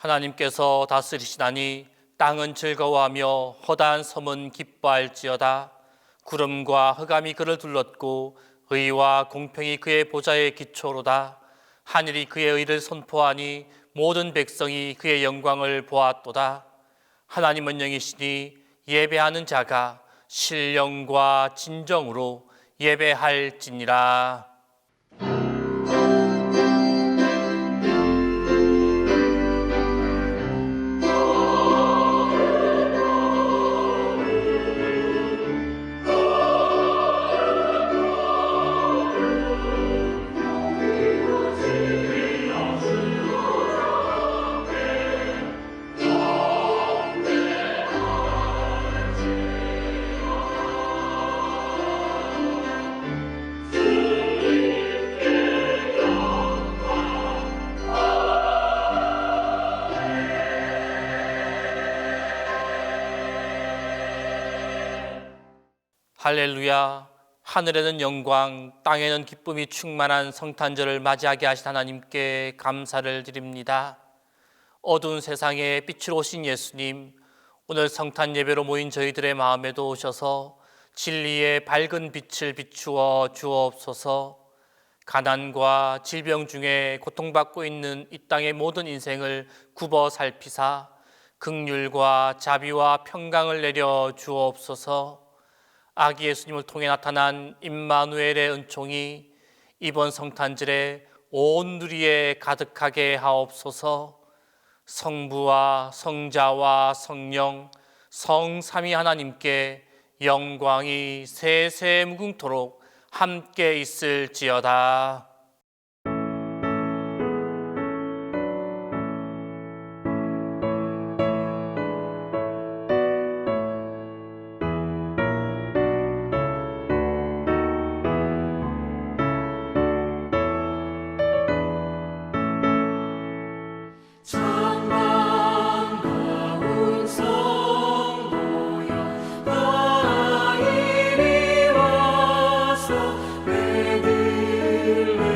하나님께서 다스리시나니 땅은 즐거워하며 허다한 섬은 기뻐할지어다. 구름과 흑암이 그를 둘렀고 의와 공평이 그의 보좌의 기초로다. 하늘이 그의 의를 선포하니 모든 백성이 그의 영광을 보았도다. 하나님은 영이시니 예배하는 자가 신령과 진정으로 예배할지니라. 할렐루야. 하늘에는 영광, 땅에는 기쁨이 충만한 성탄절을 맞이하게 하신 하나님께 감사를 드립니다. 어두운 세상에 빛으로 오신 예수님, 오늘 성탄 예배로 모인 저희들의 마음에도 오셔서 진리의 밝은 빛을 비추어 주옵소서. 가난과 질병 중에 고통받고 있는 이 땅의 모든 인생을 굽어 살피사 긍휼과 자비와 평강을 내려 주옵소서. 아기 예수님을 통해 나타난 임마누엘의 은총이 이번 성탄절에 온 누리에 가득하게 하옵소서. 성부와 성자와 성령 성삼위 하나님께 영광이 세세 무궁토록 함께 있을지어다. 내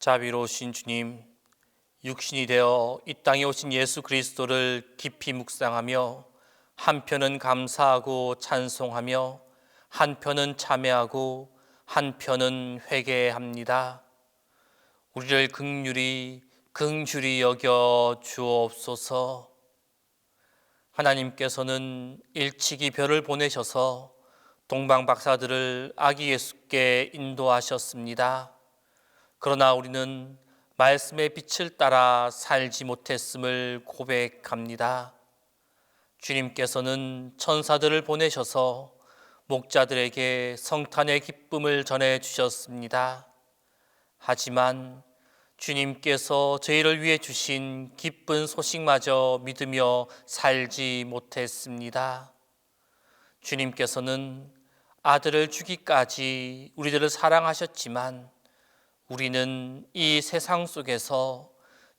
자비로우신 주님, 육신이 되어 이 땅에 오신 예수 그리스도를 깊이 묵상하며 한편은 감사하고 찬송하며 한편은 참회하고 한편은 회개합니다. 우리를 긍휼히 여겨 주옵소서. 하나님께서는 일찍이 별을 보내셔서 동방 박사들을 아기 예수께 인도하셨습니다. 그러나 우리는 말씀의 빛을 따라 살지 못했음을 고백합니다. 주님께서는 천사들을 보내셔서 목자들에게 성탄의 기쁨을 전해 주셨습니다. 하지만 주님께서 저희를 위해 주신 기쁜 소식마저 믿으며 살지 못했습니다. 주님께서는 아들을 주기까지 우리들을 사랑하셨지만 우리는 이 세상 속에서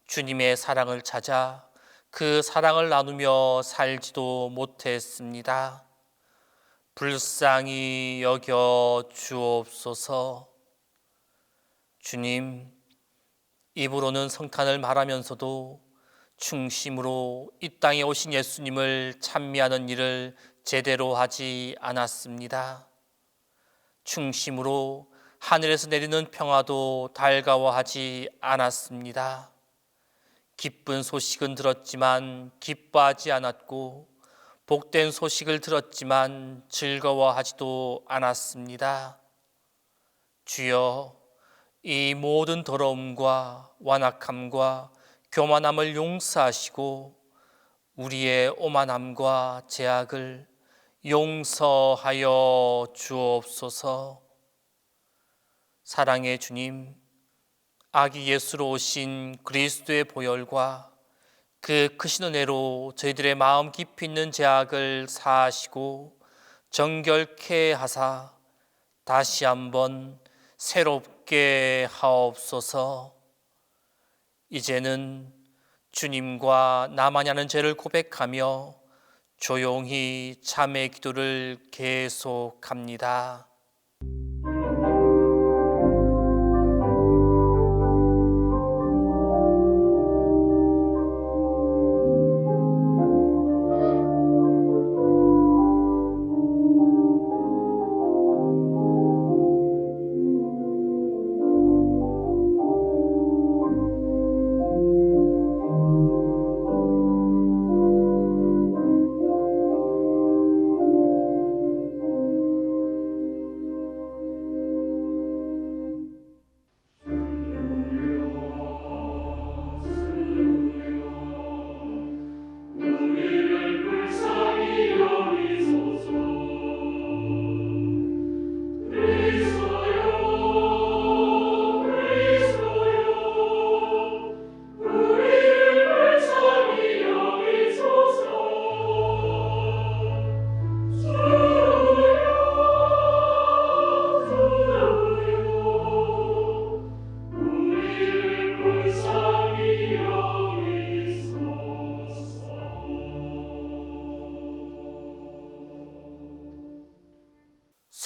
주님의 사랑을 찾아 그 사랑을 나누며 살지도 못했습니다. 불쌍히 여겨 주옵소서. 주님, 입으로는 성탄을 말하면서도 중심으로 이 땅에 오신 예수님을 찬미하는 일을 제대로 하지 않았습니다. 중심으로 하늘에서 내리는 평화도 달가워하지 않았습니다. 기쁜 소식은 들었지만 기뻐하지 않았고 복된 소식을 들었지만 즐거워하지도 않았습니다. 주여, 이 모든 더러움과 완악함과 교만함을 용서하시고 우리의 오만함과 죄악을 용서하여 주옵소서. 사랑의 주님, 아기 예수로 오신 그리스도의 보혈과 그 크신 은혜로 저희들의 마음 깊이 있는 죄악을 사하시고 정결케 하사 다시 한번 새롭게 하옵소서. 이제는 주님과 나만이 하는 죄를 고백하며 조용히 참회 기도를 계속합니다.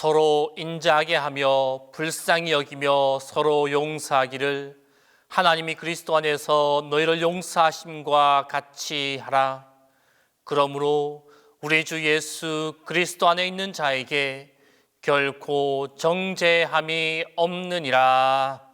서로 인자하게 하며 불쌍히 여기며 서로 용서하기를 하나님이 그리스도 안에서 너희를 용서하심과 같이 하라. 그러므로 우리 주 예수 그리스도 안에 있는 자에게 결코 정죄함이 없느니라.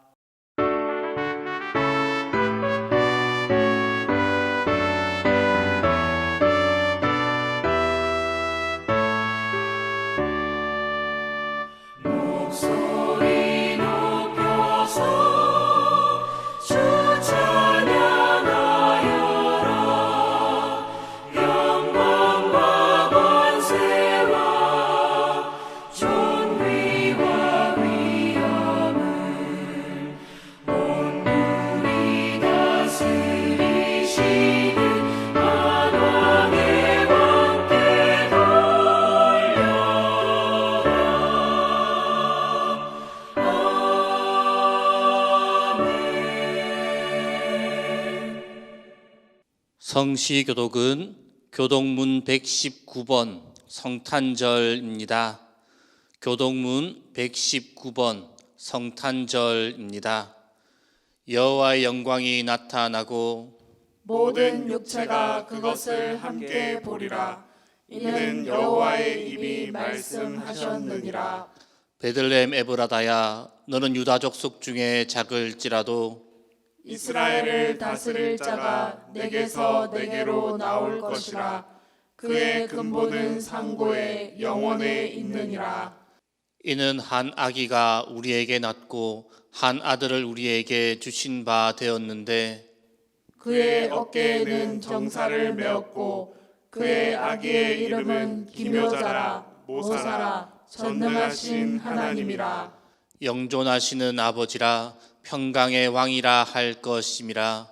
성시교독은 교독문 119번 성탄절입니다. 교독문 119번 성탄절입니다. 여호와의 영광이 나타나고 모든 육체가 그것을 함께 보리라. 이는 여호와의 입이 말씀하셨느니라. 베들레헴 에브라다야, 너는 유다 족속 중에 작을지라도 이스라엘을 다스릴 자가 내게서 내게로 나올 것이라. 그의 근본은 상고의 영원에 있느니라. 이는 한 아기가 우리에게 낳고 한 아들을 우리에게 주신 바 되었는데 그의 어깨에는 정사를 메었고 그의 아기의 이름은 기묘자라 모사라 전능하신 하나님이라. 영존하시는 아버지라 평강의 왕이라 할 것임이라.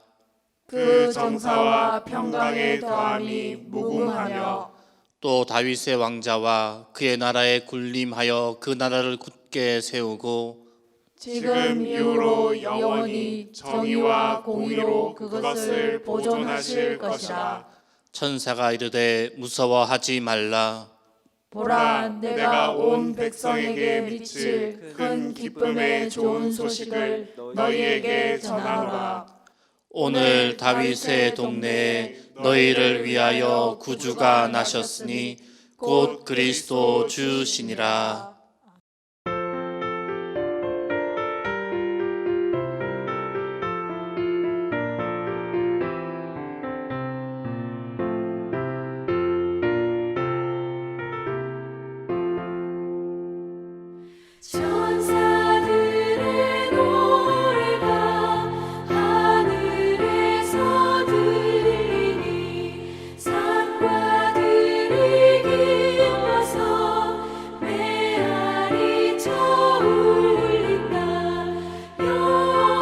그 정사와 평강의 더함이 무궁하며 또 다윗의 왕자와 그의 나라에 군림하여 그 나라를 굳게 세우고 지금 이후로 영원히 정의와 공의로 그것을 보존하실 것이라. 천사가 이르되 무서워하지 말라. 보라, 내가 온 백성에게 미칠 큰 기쁨의 좋은 소식을 너희에게 전하노라. 오늘 다윗의 동네에 너희를 위하여 구주가 나셨으니 곧 그리스도 주시니라. 천사들의 노래가 하늘에서 들리니 산과 들이 기뻐서 메아리 쳐울린다. 영광을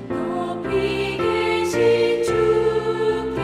높이 계신 주께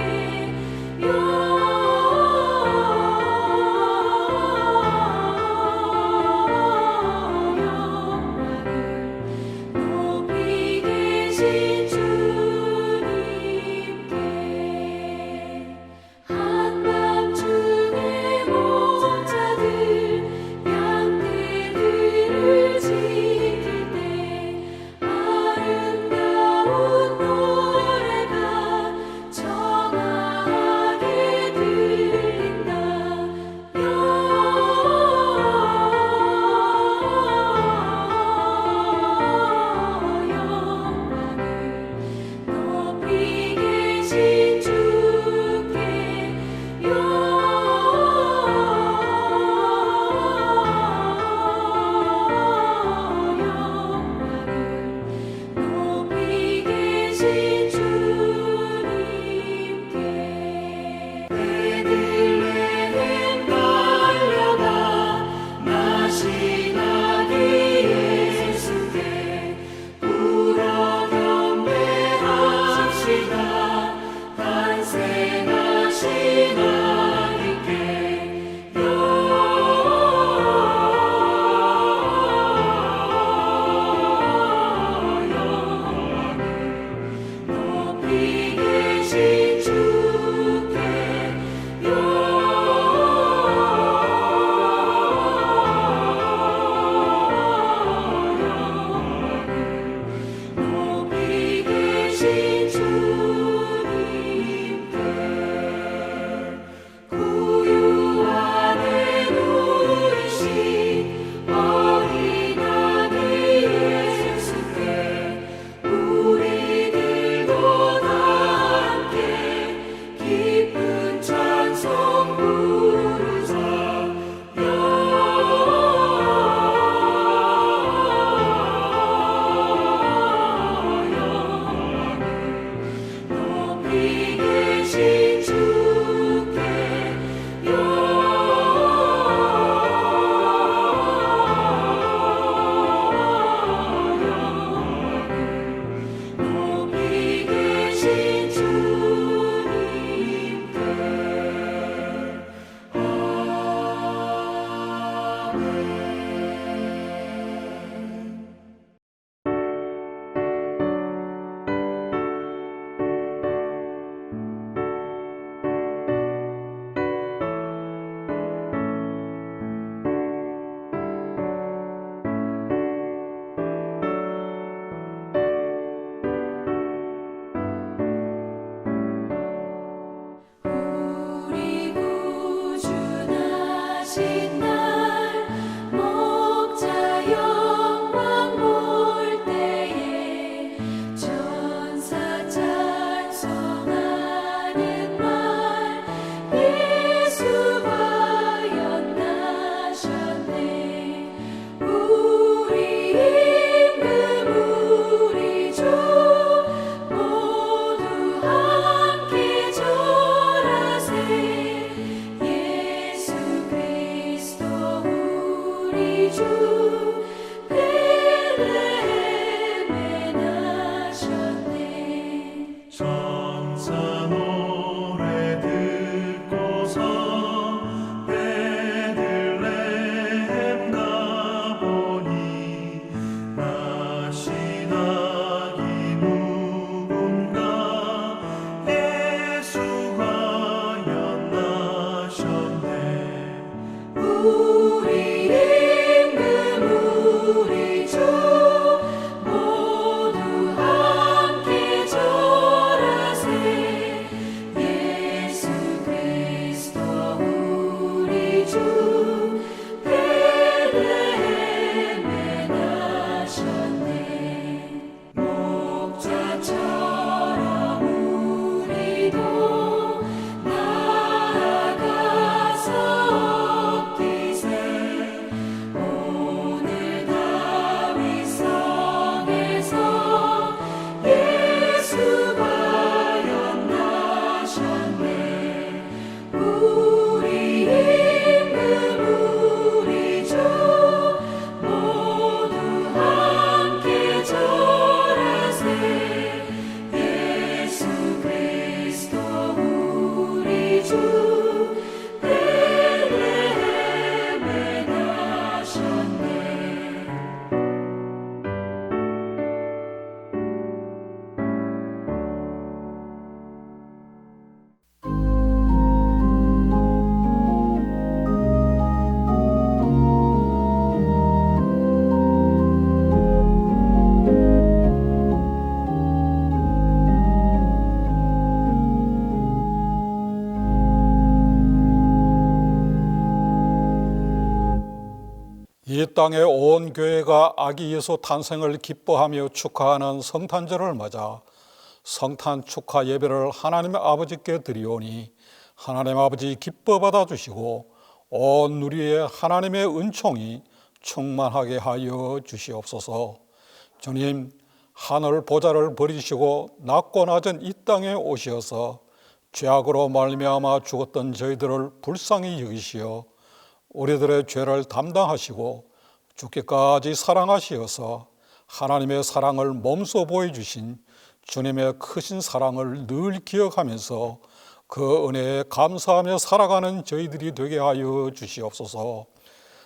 이 땅에 온 교회가 아기 예수 탄생을 기뻐하며 축하하는 성탄절을 맞아 성탄 축하 예배를 하나님의 아버지께 드리오니 하나님 아버지 기뻐 받아주시고 온 누리에 하나님의 은총이 충만하게 하여 주시옵소서. 주님, 하늘 보좌를 버리시고 낮고 낮은 이 땅에 오셔서 죄악으로 말미암아 죽었던 저희들을 불쌍히 여기시어 우리들의 죄를 담당하시고 죽기까지 사랑하시어서 하나님의 사랑을 몸소 보여주신 주님의 크신 사랑을 늘 기억하면서 그 은혜에 감사하며 살아가는 저희들이 되게 하여 주시옵소서.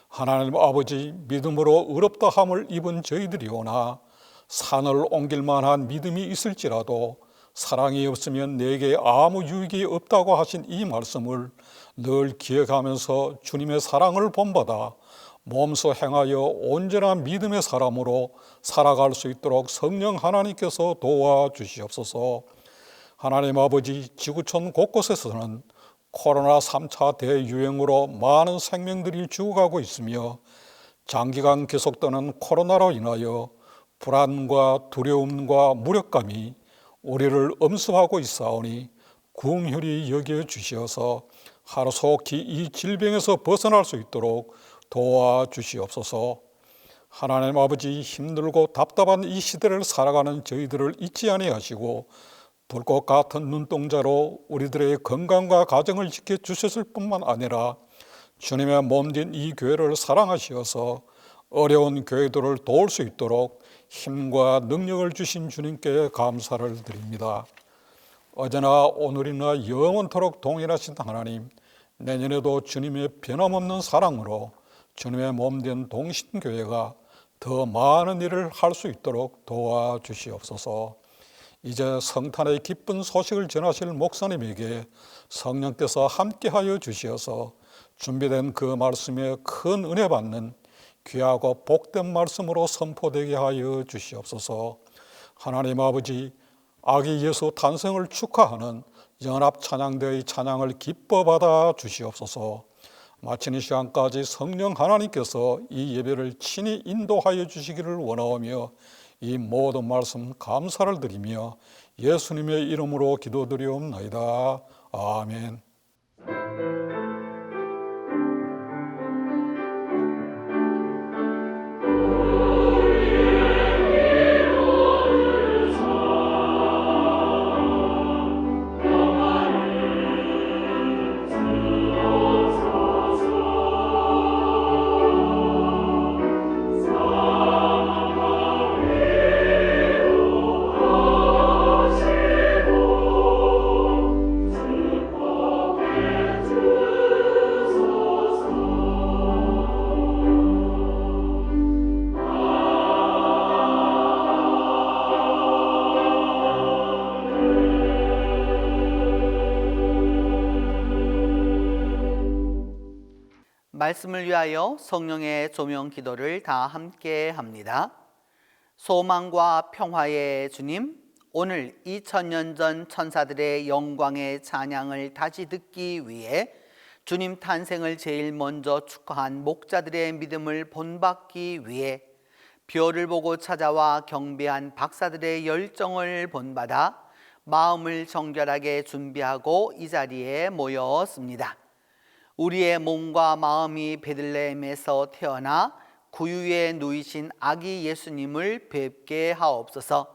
하나님 아버지, 믿음으로 의롭다 함을 입은 저희들이오나 산을 옮길 만한 믿음이 있을지라도 사랑이 없으면 내게 아무 유익이 없다고 하신 이 말씀을 늘 기억하면서 주님의 사랑을 본받아 몸소 행하여 온전한 믿음의 사람으로 살아갈 수 있도록 성령 하나님께서 도와주시옵소서. 하나님 아버지, 지구촌 곳곳에서는 코로나 3차 대유행으로 많은 생명들이 죽어가고 있으며 장기간 계속되는 코로나로 인하여 불안과 두려움과 무력감이 우리를 엄습하고 있사오니 긍휼히 여겨 주시어서 하루속히 이 질병에서 벗어날 수 있도록 도와주시옵소서. 하나님 아버지, 힘들고 답답한 이 시대를 살아가는 저희들을 잊지 아니하시고 불꽃 같은 눈동자로 우리들의 건강과 가정을 지켜주셨을 뿐만 아니라 주님의 몸된 이 교회를 사랑하시어서 어려운 교회들을 도울 수 있도록 힘과 능력을 주신 주님께 감사를 드립니다. 어제나 오늘이나 영원토록 동일하신 하나님, 내년에도 주님의 변함없는 사랑으로 주님의 몸된 동신교회가 더 많은 일을 할 수 있도록 도와주시옵소서. 이제 성탄의 기쁜 소식을 전하실 목사님에게 성령께서 함께하여 주시어서 준비된 그 말씀에 큰 은혜 받는 귀하고 복된 말씀으로 선포되게 하여 주시옵소서. 하나님 아버지, 아기 예수 탄생을 축하하는 연합 찬양대의 찬양을 기뻐 받아 주시옵소서. 마치는 시간까지 성령 하나님께서 이 예배를 친히 인도하여 주시기를 원하오며 이 모든 말씀 감사를 드리며 예수님의 이름으로 기도드리옵나이다. 아멘. 말씀을 위하여 성령의 조명 기도를 다 함께 합니다. 소망과 평화의 주님, 오늘 2000년 전 천사들의 영광의 찬양을 다시 듣기 위해 주님 탄생을 제일 먼저 축하한 목자들의 믿음을 본받기 위해 별을 보고 찾아와 경배한 박사들의 열정을 본받아 마음을 정결하게 준비하고 이 자리에 모였습니다. 우리의 몸과 마음이 베들레헴에서 태어나 구유에 누이신 아기 예수님을 뵙게 하옵소서.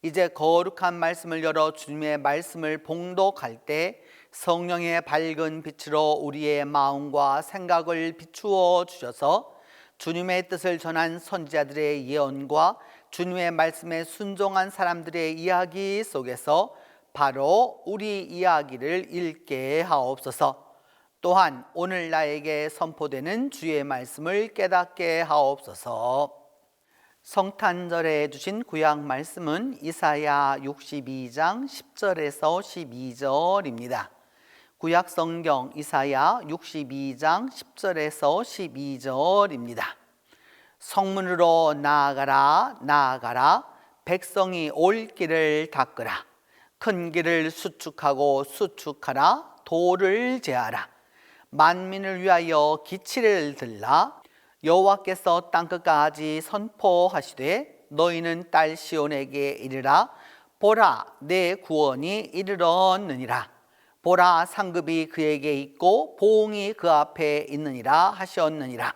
이제 거룩한 말씀을 열어 주님의 말씀을 봉독할 때 성령의 밝은 빛으로 우리의 마음과 생각을 비추어 주셔서 주님의 뜻을 전한 선지자들의 예언과 주님의 말씀에 순종한 사람들의 이야기 속에서 바로 우리 이야기를 읽게 하옵소서. 또한 오늘 나에게 선포되는 주의 말씀을 깨닫게 하옵소서. 성탄절에 주신 구약 말씀은 이사야 62장 10절에서 12절입니다. 구약 성경 이사야 62장 10절에서 12절입니다. 성문으로 나아가라 나아가라, 백성이 올 길을 닦으라. 큰 길을 수축하고 수축하라. 도를 제하라. 만민을 위하여 기치를 들라. 여호와께서 땅끝까지 선포하시되 너희는 딸 시온에게 이르라. 보라, 내 구원이 이르렀느니라. 보라, 상급이 그에게 있고 보응이 그 앞에 있느니라 하셨느니라.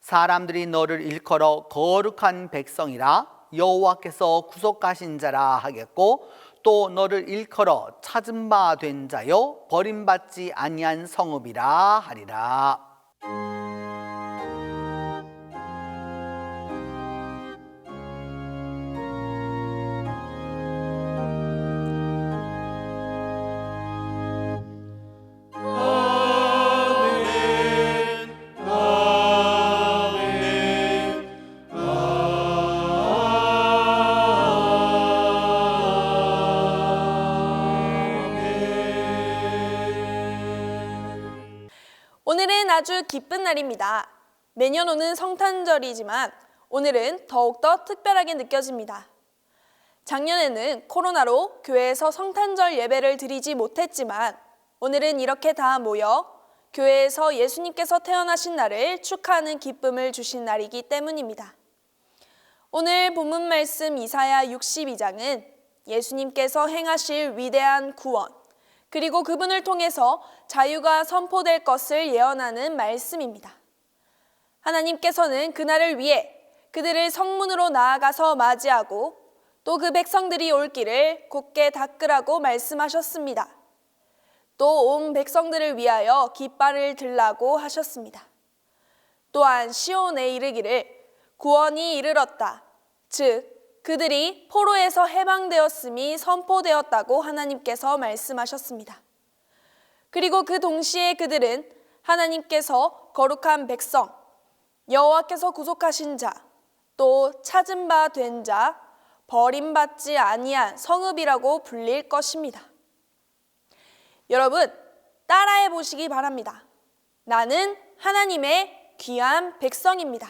사람들이 너를 일컬어 거룩한 백성이라 여호와께서 구속하신 자라 하겠고, 또 너를 일컬어 찾은 바 된 자요 버림받지 아니한 성읍이라 하리라. 오늘은 아주 기쁜 날입니다. 매년 오는 성탄절이지만 오늘은 더욱더 특별하게 느껴집니다. 작년에는 코로나로 교회에서 성탄절 예배를 드리지 못했지만 오늘은 이렇게 다 모여 교회에서 예수님께서 태어나신 날을 축하하는 기쁨을 주신 날이기 때문입니다. 오늘 본문 말씀 이사야 62장은 예수님께서 행하실 위대한 구원, 그리고 그분을 통해서 자유가 선포될 것을 예언하는 말씀입니다. 하나님께서는 그날을 위해 그들을 성문으로 나아가서 맞이하고 또 그 백성들이 올 길을 곧게 닦으라고 말씀하셨습니다. 또 온 백성들을 위하여 깃발을 들라고 하셨습니다. 또한 시온에 이르기를 구원이 이르렀다. 즉 그들이 포로에서 해방되었음이 선포되었다고 하나님께서 말씀하셨습니다. 그리고 그 동시에 그들은 하나님께서 거룩한 백성, 여호와께서 구속하신 자, 또 찾은 바 된 자, 버림받지 아니한 성읍이라고 불릴 것입니다. 여러분, 따라해 보시기 바랍니다. 나는 하나님의 귀한 백성입니다.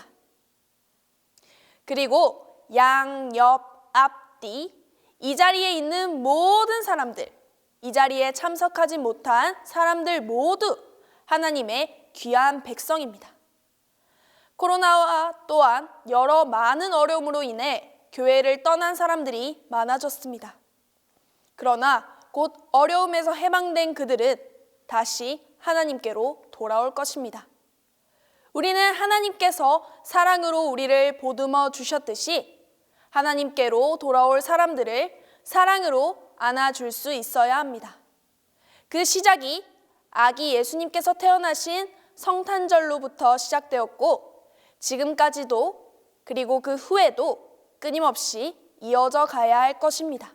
그리고 양, 옆, 앞뒤 이 자리에 있는 모든 사람들, 이 자리에 참석하지 못한 사람들 모두 하나님의 귀한 백성입니다. 코로나와 또한 여러 많은 어려움으로 인해 교회를 떠난 사람들이 많아졌습니다. 그러나 곧 어려움에서 해방된 그들은 다시 하나님께로 돌아올 것입니다. 우리는 하나님께서 사랑으로 우리를 보듬어 주셨듯이 하나님께로 돌아올 사람들을 사랑으로 안아줄 수 있어야 합니다. 그 시작이 아기 예수님께서 태어나신 성탄절로부터 시작되었고 지금까지도 그리고 그 후에도 끊임없이 이어져 가야 할 것입니다.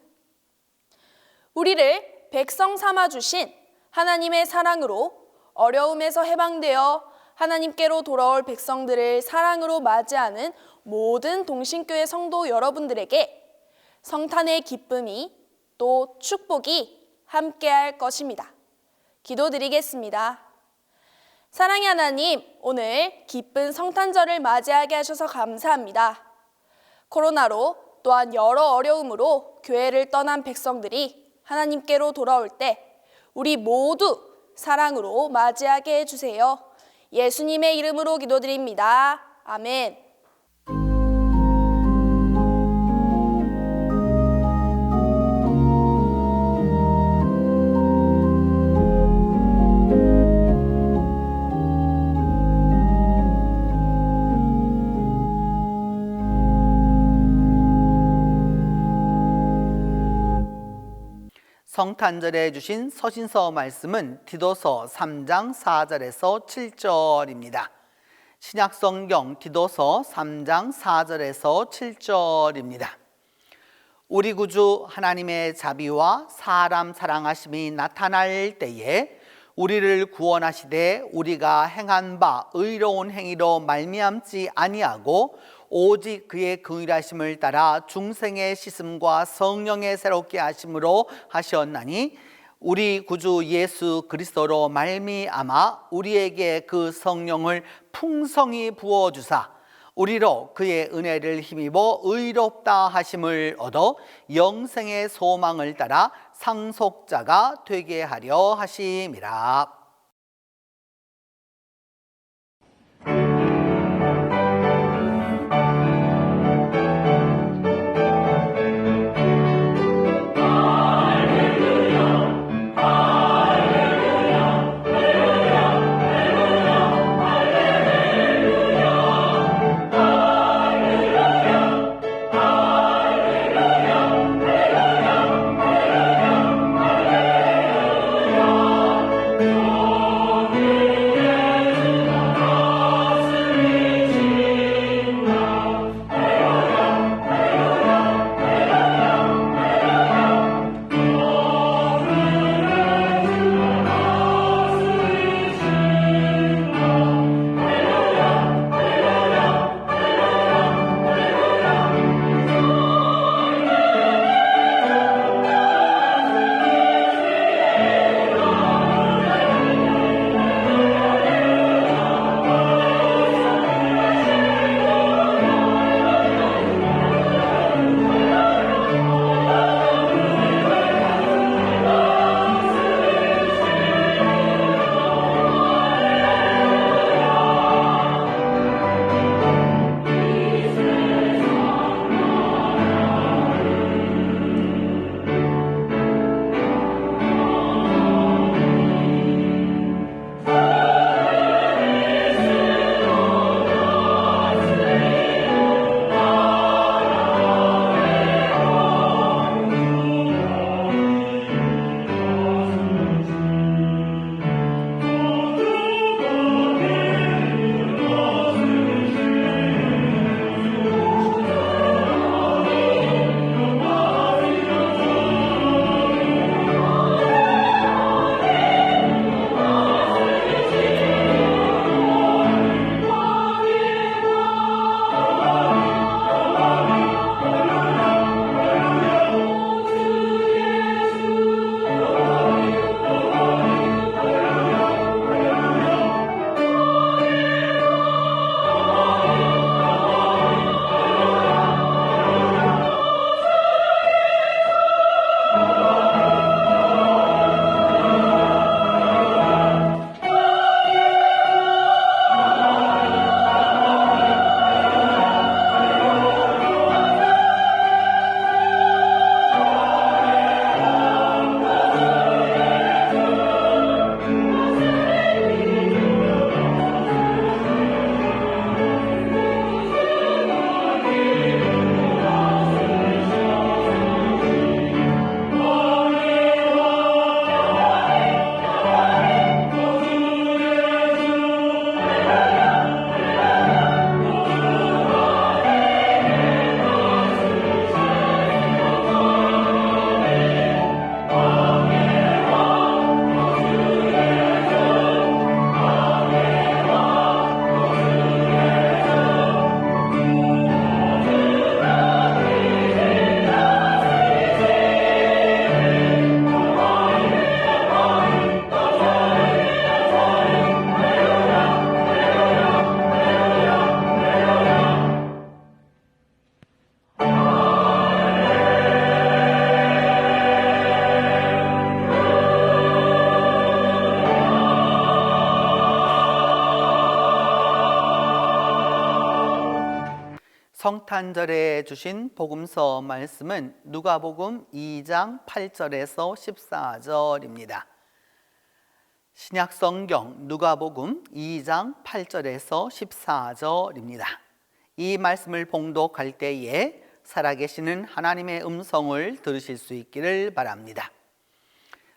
우리를 백성 삼아 주신 하나님의 사랑으로 어려움에서 해방되어 하나님께로 돌아올 백성들을 사랑으로 맞이하는 모든 동신교회 성도 여러분들에게 성탄의 기쁨이 또 축복이 함께할 것입니다. 기도드리겠습니다. 사랑의 하나님, 오늘 기쁜 성탄절을 맞이하게 하셔서 감사합니다. 코로나로 또한 여러 어려움으로 교회를 떠난 백성들이 하나님께로 돌아올 때 우리 모두 사랑으로 맞이하게 해주세요. 예수님의 이름으로 기도드립니다. 아멘. 성탄절에 주신 서신서 말씀은 디도서 3장 4절에서 7절입니다. 신약성경 디도서 3장 4절에서 7절입니다. 우리 구주 하나님의 자비와 사람 사랑하심이 나타날 때에 우리를 구원하시되 우리가 행한 바 의로운 행위로 말미암지 아니하고 오직 그의 긍휼하심을 따라 중생의 씻음과 성령의 새롭게 하심으로 하셨나니 우리 구주 예수 그리스도로 말미암아 우리에게 그 성령을 풍성히 부어주사 우리로 그의 은혜를 힘입어 의롭다 하심을 얻어 영생의 소망을 따라 상속자가 되게 하려 하심이라. 성탄절에 주신 복음서 말씀은 누가복음 2장 8절에서 14절입니다. 신약성경 누가복음 2장 8절에서 14절입니다. 이 말씀을 봉독할 때에 살아계시는 하나님의 음성을 들으실 수 있기를 바랍니다.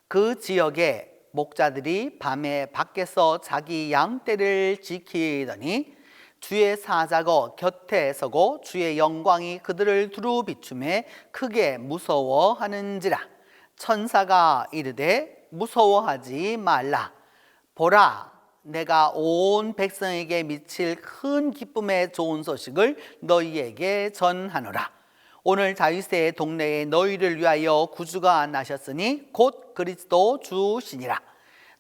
그 지역에 목자들이 밤에 밖에서 자기 양떼를 지키더니 주의 사자가 곁에 서고 주의 영광이 그들을 두루 비추매 크게 무서워하는지라. 천사가 이르되 무서워하지 말라. 보라, 내가 온 백성에게 미칠 큰 기쁨의 좋은 소식을 너희에게 전하노라. 오늘 다윗의 동네에 너희를 위하여 구주가 나셨으니 곧 그리스도 주시니라.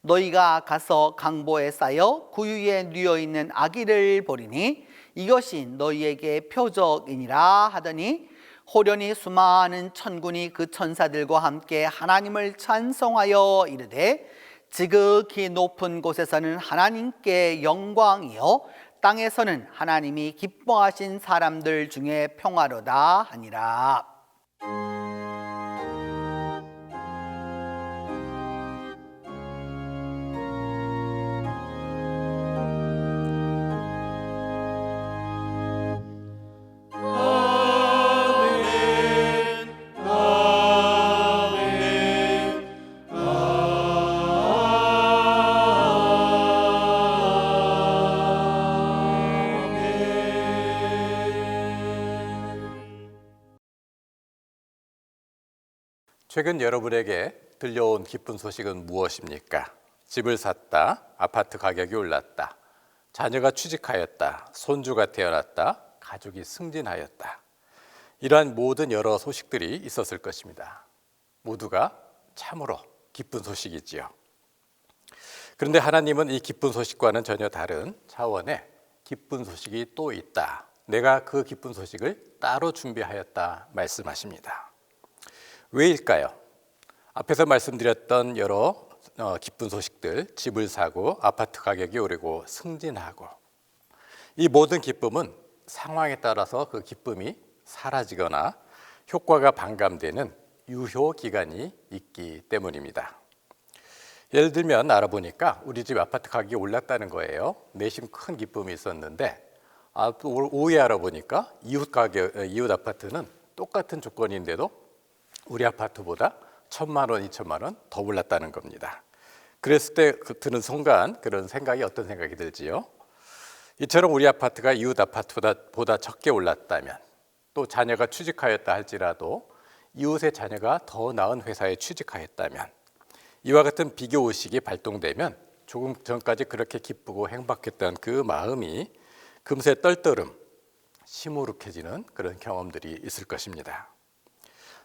너희가 가서 강보에 쌓여 구유에 뉘어 있는 아기를 보리니 이것이 너희에게 표적이니라 하더니 호련히 수많은 천군이 그 천사들과 함께 하나님을 찬송하여 이르되 지극히 높은 곳에서는 하나님께 영광이요 땅에서는 하나님이 기뻐하신 사람들 중에 평화로다 하니라. 최근 여러분에게 들려온 기쁜 소식은 무엇입니까? 집을 샀다, 아파트 가격이 올랐다, 자녀가 취직하였다, 손주가 태어났다, 가족이 승진하였다. 이러한 모든 여러 소식들이 있었을 것입니다. 모두가 참으로 기쁜 소식이지요. 그런데 하나님은 이 기쁜 소식과는 전혀 다른 차원의 기쁜 소식이 또 있다. 내가 그 기쁜 소식을 따로 준비하였다 말씀하십니다. 왜일까요? 앞에서 말씀드렸던 여러 기쁜 소식들, 집을 사고 아파트 가격이 오르고 승진하고, 이 모든 기쁨은 상황에 따라서 그 기쁨이 사라지거나 효과가 반감되는 유효 기간이 있기 때문입니다. 예를 들면 알아보니까 우리 집 아파트 가격이 올랐다는 거예요. 내심 큰 기쁨이 있었는데 오후에 알아보니까 이웃 아파트는 똑같은 조건인데도 우리 아파트보다 1,000만 원, 2,000만 원 더 올랐다는 겁니다. 그랬을 때 드는 순간 그런 생각이 어떤 생각이 들지요? 이처럼 우리 아파트가 이웃 아파트보다 적게 올랐다면, 또 자녀가 취직하였다 할지라도 이웃의 자녀가 더 나은 회사에 취직하였다면, 이와 같은 비교 의식이 발동되면 조금 전까지 그렇게 기쁘고 행복했던 그 마음이 금세 떨떠름, 시무룩해지는 그런 경험들이 있을 것입니다.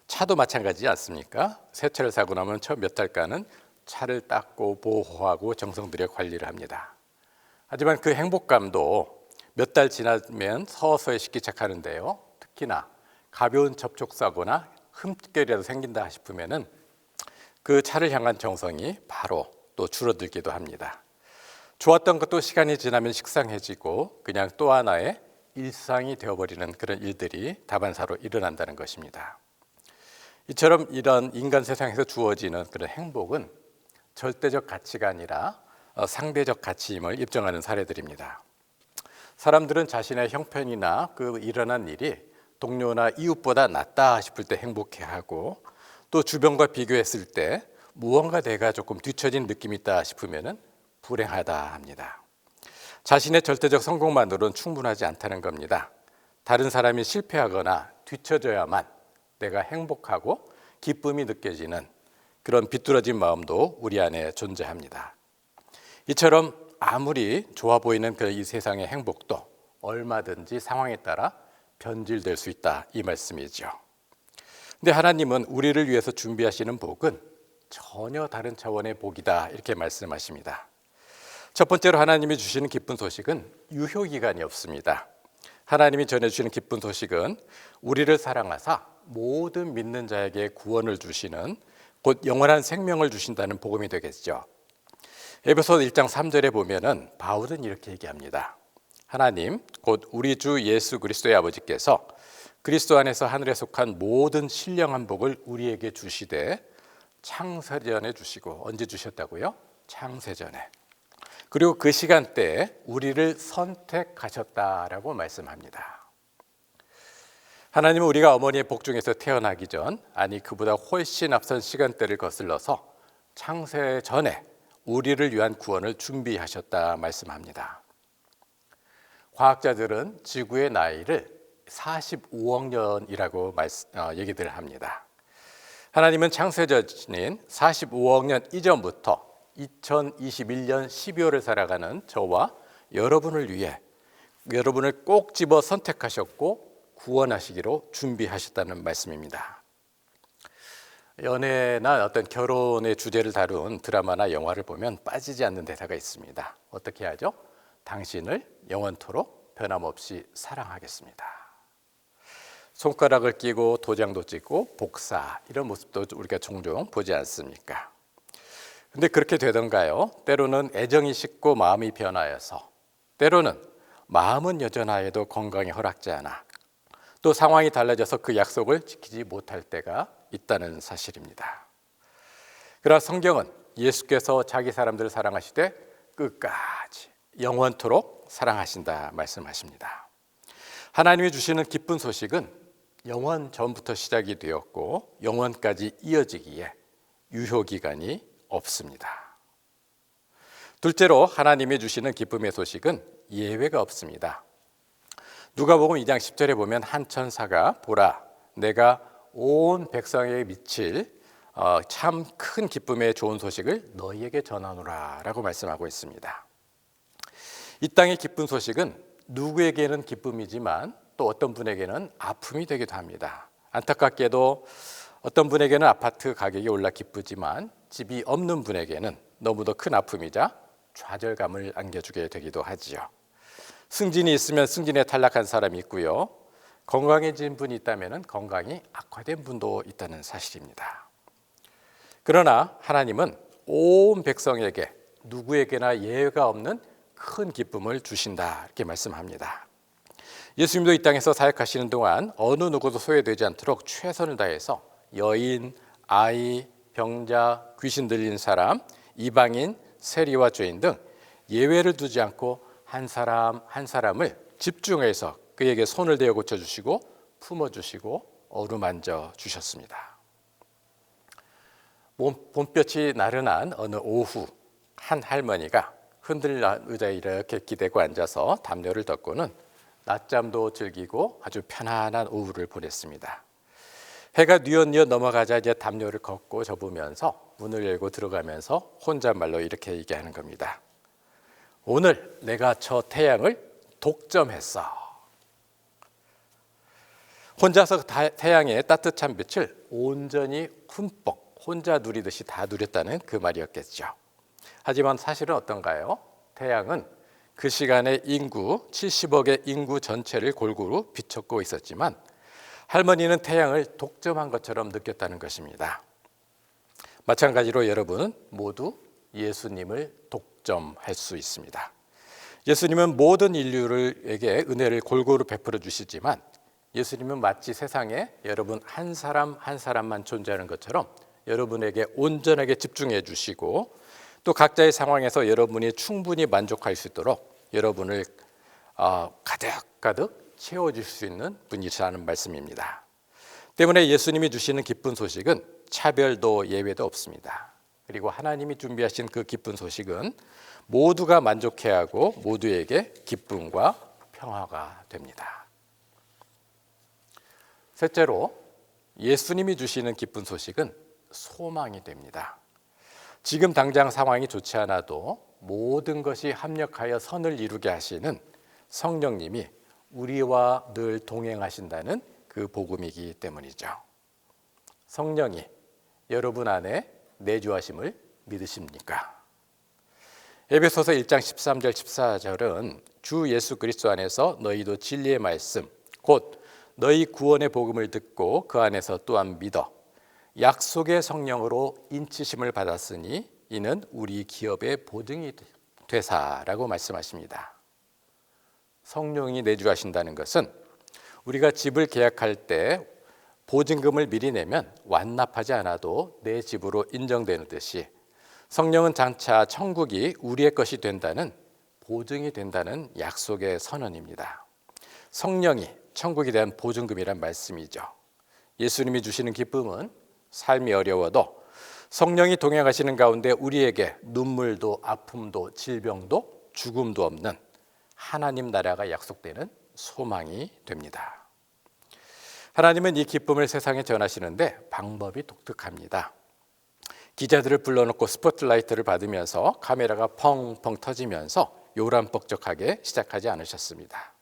차도 마찬가지지 않습니까? 새 차를 사고 나면 처음 몇 달간은 차를 닦고 보호하고 정성 들여 관리를 합니다. 하지만 그 행복감도 몇 달 지나면 서서히 식기 시작하는데요. 특히나 가벼운 접촉사고나 흠결이라도 생긴다 싶으면은 그 차를 향한 정성이 바로 또 줄어들기도 합니다. 좋았던 것도 시간이 지나면 식상해지고 그냥 또 하나의 일상이 되어버리는 그런 일들이 다반사로 일어난다는 것입니다. 이처럼 이런 인간 세상에서 주어지는 그런 행복은 절대적 가치가 아니라 상대적 가치임을 입증하는 사례들입니다. 사람들은 자신의 형편이나 그 일어난 일이 동료나 이웃보다 낫다 싶을 때 행복해하고, 또 주변과 비교했을 때 무언가 내가 조금 뒤처진 느낌이 있다 싶으면 불행하다 합니다. 자신의 절대적 성공만으로는 충분하지 않다는 겁니다. 다른 사람이 실패하거나 뒤처져야만 내가 행복하고 기쁨이 느껴지는 그런 비뚤어진 마음도 우리 안에 존재합니다. 이처럼 아무리 좋아 보이는 이 세상의 행복도 얼마든지 상황에 따라 변질될 수 있다, 이 말씀이죠. 근데 하나님은 우리를 위해서 준비하시는 복은 전혀 다른 차원의 복이다, 이렇게 말씀하십니다. 첫 번째로 하나님이 주시는 기쁜 소식은 유효기간이 없습니다. 하나님이 전해주시는 기쁜 소식은 우리를 사랑하사 모든 믿는 자에게 구원을 주시는, 곧 영원한 생명을 주신다는 복음이 되겠죠. 에베소 1장 3절에 보면은 바울은 이렇게 얘기합니다. 하나님 곧 우리 주 예수 그리스도의 아버지께서 그리스도 안에서 하늘에 속한 모든 신령한 복을 우리에게 주시되 창세전에 주시고, 언제 주셨다고요? 창세전에. 그리고 그 시간대에 우리를 선택하셨다라고 말씀합니다. 하나님은 우리가 어머니의 복중에서 태어나기 전, 아니 그보다 훨씬 앞선 시간대를 거슬러서 창세 전에 우리를 위한 구원을 준비하셨다 말씀합니다. 과학자들은 지구의 나이를 45억 년이라고 얘기들 합니다. 하나님은 창세전인 45억 년 이전부터 2021년 12월을 살아가는 저와 여러분을 위해 여러분을 꼭 집어 선택하셨고 구원하시기로 준비하셨다는 말씀입니다. 연애나 어떤 결혼의 주제를 다룬 드라마나 영화를 보면 빠지지 않는 대사가 있습니다. 어떻게 하죠? 당신을 영원토록 변함없이 사랑하겠습니다. 손가락을 끼고 도장도 찍고 복사, 이런 모습도 우리가 종종 보지 않습니까? 근데 그렇게 되던가요? 때로는 애정이 식고 마음이 변하여서, 때로는 마음은 여전하여도 건강이 허락지 않아 또 상황이 달라져서 그 약속을 지키지 못할 때가 있다는 사실입니다. 그러나 성경은 예수께서 자기 사람들을 사랑하시되 끝까지 영원토록 사랑하신다 말씀하십니다. 하나님이 주시는 기쁜 소식은 영원 전부터 시작이 되었고 영원까지 이어지기에 유효기간이 없습니다. 둘째로 하나님이 주시는 기쁨의 소식은 예외가 없습니다. 누가복음 2장 10절에 보면 한 천사가 보라, 내가 온 백성에게 미칠 참 큰 기쁨의 좋은 소식을 너희에게 전하노라 라고 말씀하고 있습니다. 이 땅의 기쁜 소식은 누구에게는 기쁨이지만 또 어떤 분에게는 아픔이 되기도 합니다. 안타깝게도 어떤 분에게는 아파트 가격이 올라 기쁘지만 집이 없는 분에게는 너무도 큰 아픔이자 좌절감을 안겨주게 되기도 하지요. 승진이 있으면 승진에 탈락한 사람이 있고요. 건강해진 분이 있다면 건강이 악화된 분도 있다는 사실입니다. 그러나 하나님은 온 백성에게 누구에게나 예외가 없는 큰 기쁨을 주신다 이렇게 말씀합니다. 예수님도 이 땅에서 사역하시는 동안 어느 누구도 소외되지 않도록 최선을 다해서 여인, 아이, 병자, 귀신 들린 사람, 이방인, 세리와 죄인 등 예외를 두지 않고 한 사람 한 사람을 집중해서 그에게 손을 대어 고쳐주시고 품어주시고 어루만져 주셨습니다. 봄볕이 나른한 어느 오후, 한 할머니가 흔들난 의자에 이렇게 기대고 앉아서 담요를 덮고는 낮잠도 즐기고 아주 편안한 오후를 보냈습니다. 해가 뉘엿뉘엿 넘어가자 이제 담요를 걷고 접으면서 문을 열고 들어가면서 혼잣말로 이렇게 얘기하는 겁니다. 오늘 내가 저 태양을 독점했어. 혼자서 태양의 따뜻한 빛을 온전히 흠뻑 혼자 누리듯이 다 누렸다는 그 말이었겠죠. 하지만 사실은 어떤가요? 태양은 그 시간에 인구 70억의 인구 전체를 골고루 비췄고 있었지만 할머니는 태양을 독점한 것처럼 느꼈다는 것입니다. 마찬가지로 여러분은 모두 예수님을 독점할 수 있습니다. 예수님은 모든 인류에게 은혜를 골고루 베풀어 주시지만 예수님은 마치 세상에 여러분 한 사람 한 사람만 존재하는 것처럼 여러분에게 온전하게 집중해 주시고 또 각자의 상황에서 여러분이 충분히 만족할 수 있도록 여러분을 가득가득 채워줄 수 있는 분이시라는 말씀입니다. 때문에 예수님이 주시는 기쁜 소식은 차별도 예외도 없습니다. 그리고 하나님이 준비하신 그 기쁜 소식은 모두가 만족해야 하고 모두에게 기쁨과 평화가 됩니다. 셋째로 예수님이 주시는 기쁜 소식은 소망이 됩니다. 지금 당장 상황이 좋지 않아도 모든 것이 합력하여 선을 이루게 하시는 성령님이 우리와 늘 동행하신다는 그 복음이기 때문이죠. 성령이 여러분 안에 내주하심을 믿으십니까? 에베소서 1장 13절 14절은 주 예수 그리스도 안에서 너희도 진리의 말씀 곧 너희 구원의 복음을 듣고 그 안에서 또한 믿어 약속의 성령으로 인치심을 받았으니 이는 우리 기업의 보증이 되사라고 말씀하십니다. 성령이 내주하신다는 것은 우리가 집을 계약할 때 보증금을 미리 내면 완납하지 않아도 내 집으로 인정되는 듯이 성령은 장차 천국이 우리의 것이 된다는 보증이 된다는 약속의 선언입니다. 성령이 천국에 대한 보증금이란 말씀이죠. 예수님이 주시는 기쁨은 삶이 어려워도 성령이 동행하시는 가운데 우리에게 눈물도 아픔도 질병도 죽음도 없는 하나님 나라가 약속되는 소망이 됩니다. 하나님은 이 기쁨을 세상에 전하시는데 방법이 독특합니다. 기자들을 불러놓고 스포트라이트를 받으면서 카메라가 펑펑 터지면서 요란뻑적하게 시작하지 않으셨습니다.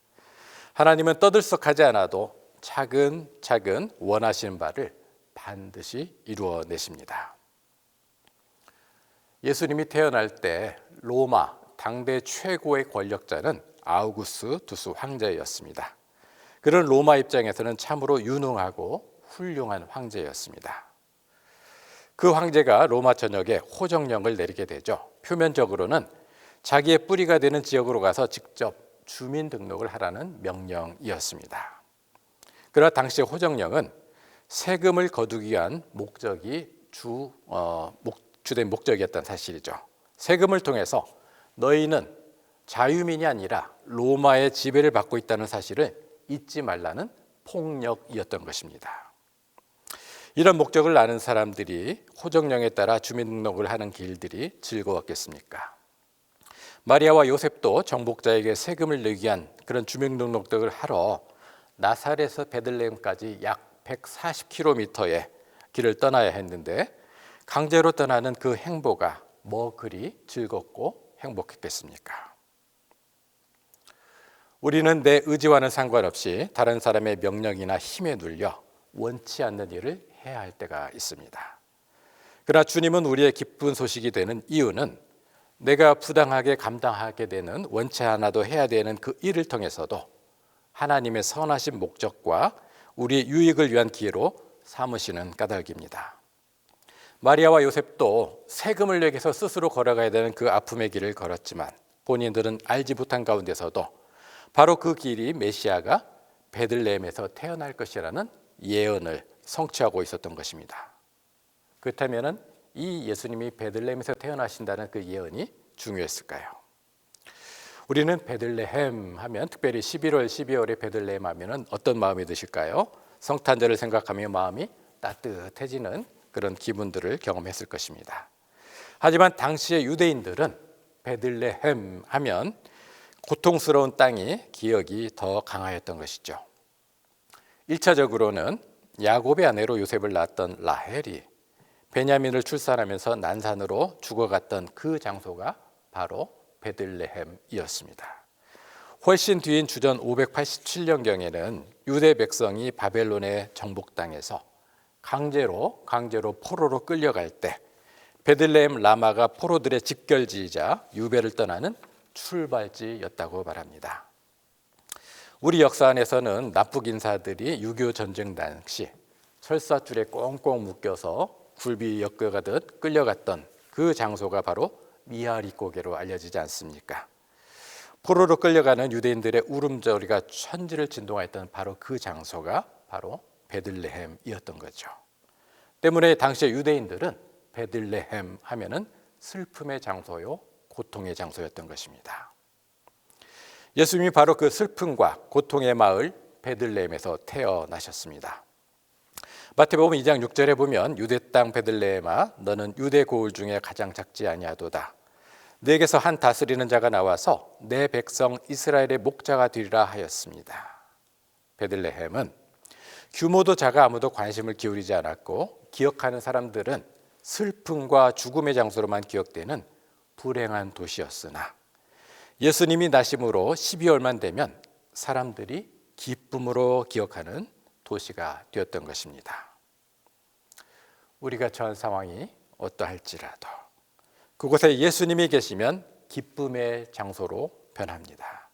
하나님은 떠들썩하지 않아도 차근차근 원하시는 바를 반드시 이루어내십니다. 예수님이 태어날 때 로마 당대 최고의 권력자는 아우구스투스 황제였습니다. 그런 로마 입장에서는 참으로 유능하고 훌륭한 황제였습니다. 그 황제가 로마 전역에 호정령을 내리게 되죠. 표면적으로는 자기의 뿌리가 되는 지역으로 가서 직접 주민등록을 하라는 명령이었습니다. 그러나 당시 호정령은 세금을 거두기 위한 목적이 주된 목적이었던 사실이죠. 세금을 통해서 너희는 자유민이 아니라 로마의 지배를 받고 있다는 사실을 잊지 말라는 폭력이었던 것입니다. 이런 목적을 아는 사람들이 호정령에 따라 주민등록을 하는 길들이 즐거웠겠습니까? 마리아와 요셉도 정복자에게 세금을 내기 위한 그런 주민등록을 하러 나사렛에서 베들레헴까지 약 140km의 길을 떠나야 했는데 강제로 떠나는 그 행보가 뭐 그리 즐겁고 행복했겠습니까? 우리는 내 의지와는 상관없이 다른 사람의 명령이나 힘에 눌려 원치 않는 일을 해야 할 때가 있습니다. 그러나 주님은 우리의 기쁜 소식이 되는 이유는 내가 부당하게 감당하게 되는 원치 않아도 해야 되는 그 일을 통해서도 하나님의 선하신 목적과 우리의 유익을 위한 기회로 삼으시는 까닭입니다. 마리아와 요셉도 세금을 내기 위해서 스스로 걸어가야 되는 그 아픔의 길을 걸었지만 본인들은 알지 못한 가운데서도 바로 그 길이 메시아가 베들레헴에서 태어날 것이라는 예언을 성취하고 있었던 것입니다. 그렇다면 이 예수님이 베들레헴에서 태어나신다는 그 예언이 중요했을까요? 우리는 베들레헴 하면 특별히 11월, 12월에 베들레헴 하면 어떤 마음이 드실까요? 성탄절을 생각하며 마음이 따뜻해지는 그런 기분들을 경험했을 것입니다. 하지만 당시의 유대인들은 베들레헴 하면 고통스러운 땅이 기억이 더 강하였던 것이죠. 1차적으로는 야곱의 아내로 요셉을 낳았던 라헬이 베냐민을 출산하면서 난산으로 죽어갔던 그 장소가 바로 베들레헴이었습니다. 훨씬 뒤인 주전 587년경에는 유대 백성이 바벨론의 정복당에서 강제로 포로로 끌려갈 때 베들레헴 라마가 포로들의 집결지이자 유배를 떠나는 출발지였다고 말합니다. 우리 역사 안에서는 납북 인사들이 6.25 전쟁 당시 철사줄에 꽁꽁 묶여서 굴비 엮여가듯 끌려갔던 그 장소가 바로 미아리고개로 알려지지 않습니까? 포로로 끌려가는 유대인들의 울음소리가 천지를 진동하였던 바로 그 장소가 바로 베들레헴이었던 거죠. 때문에 당시의 유대인들은 베들레헴 하면은 슬픔의 장소요, 고통의 장소였던 것입니다. 예수님이 바로 그 슬픔과 고통의 마을 베들레헴에서 태어나셨습니다. 마태복음 2장 6절에 보면 유대 땅 베들레헴아 너는 유대 고을 중에 가장 작지 아니하도다. 내게서 한 다스리는 자가 나와서 내 백성 이스라엘의 목자가 되리라 하였습니다. 베들레헴은 규모도 작아 아무도 관심을 기울이지 않았고 기억하는 사람들은 슬픔과 죽음의 장소로만 기억되는 불행한 도시였으나 예수님이 나심으로 12월만 되면 사람들이 기쁨으로 기억하는 도시가 되었던 것입니다. 우리가 처한 상황이 어떠할지라도 그곳에 예수님이 계시면 기쁨의 장소로 변합니다.